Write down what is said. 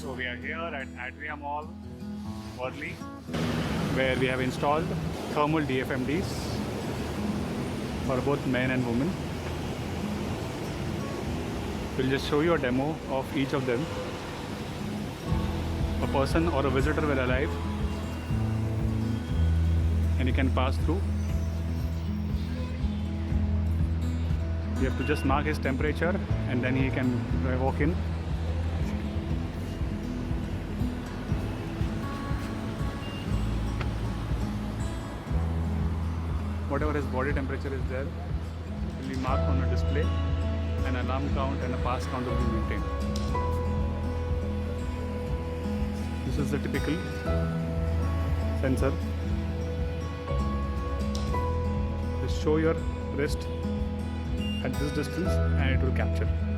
So we are here at Atria Mall, Worli, where we have installed thermal DFMDs for both men and women. We'll just show you a demo of each of them. A person or a visitor will arrive and he can pass through. You have to just mark his temperature and then he can walk in. Whatever his body temperature is there will be marked on a display. An alarm count and a pass count will be maintained. This is the typical sensor. Just show your wrist at this distance and it will capture.